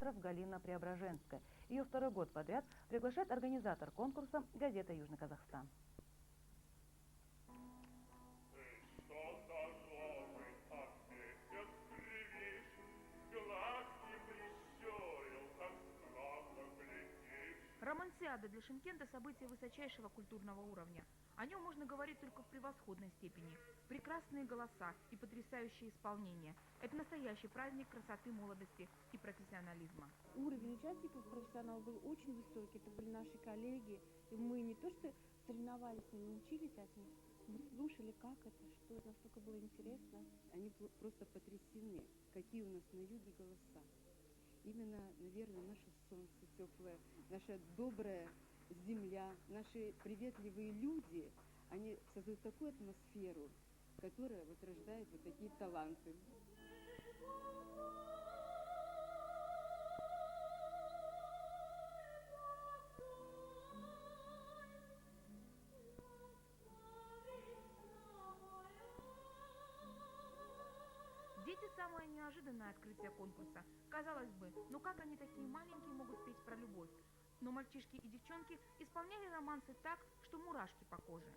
Галина Преображенская. Ее второй год подряд приглашает организатор конкурса газета «Южный Казахстан». Романсиада для Шымкента – событие высочайшего культурного уровня. О нем можно говорить только в превосходной степени. Прекрасные голоса и потрясающее исполнение – это настоящий праздник красоты, молодости и профессионализма. Уровень участников профессионалов был очень высокий. Это были наши коллеги. И мы не то что соревновались с ними, учились от них. Мы слушали, как это, что это, насколько было интересно. Они просто потрясены, какие у нас на юге голоса. Именно, наверное, наше солнце теплое, наша добрая земля, наши приветливые люди, они создают такую атмосферу, которая вот рождает вот такие таланты. Дети – самое неожиданное открытие конкурса. Казалось бы, ну как они такие маленькие могут петь про любовь? Но мальчишки и девчонки исполняли романсы так, что мурашки по коже.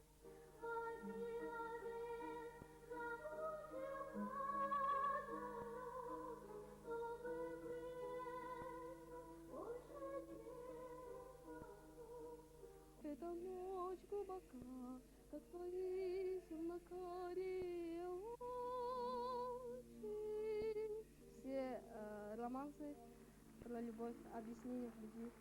Эта ночь глубока, как повисел на коре очень. Все романсы про любовь, объяснение в любви.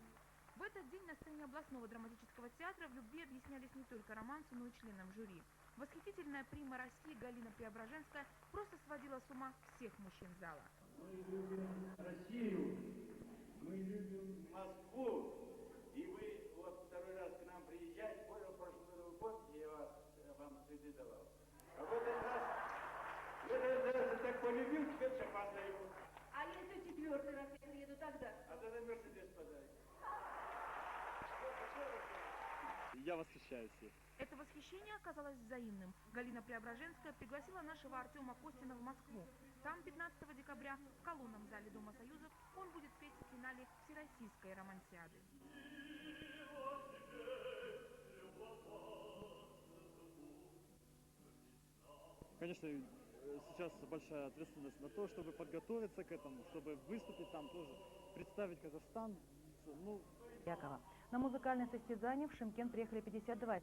В этот день на сцене областного драматического театра в любви объяснялись не только романсы, но и членам жюри. Восхитительная прима России Галина Преображенская просто сводила с ума всех мужчин зала. Мы любим Россию, мы любим Москву, и вы вот второй раз к нам приезжаете, понял, прошлый Новый год, я вам цветы давал. А в этот раз я так полюбил, теперь шапан даю. А если четвертый раз я приеду тогда? А тогда Мерседес подарит. Я восхищаюсь ей. Это восхищение оказалось взаимным. Галина Преображенская пригласила нашего Артема Костина в Москву. Там 15 декабря в колонном зале Дома Союзов он будет петь в финале Всероссийской романсиады. Конечно, сейчас большая ответственность на то, чтобы подготовиться к этому, чтобы выступить там тоже, представить Казахстан. Якова. На музыкальное состязание в Шымкент приехали 52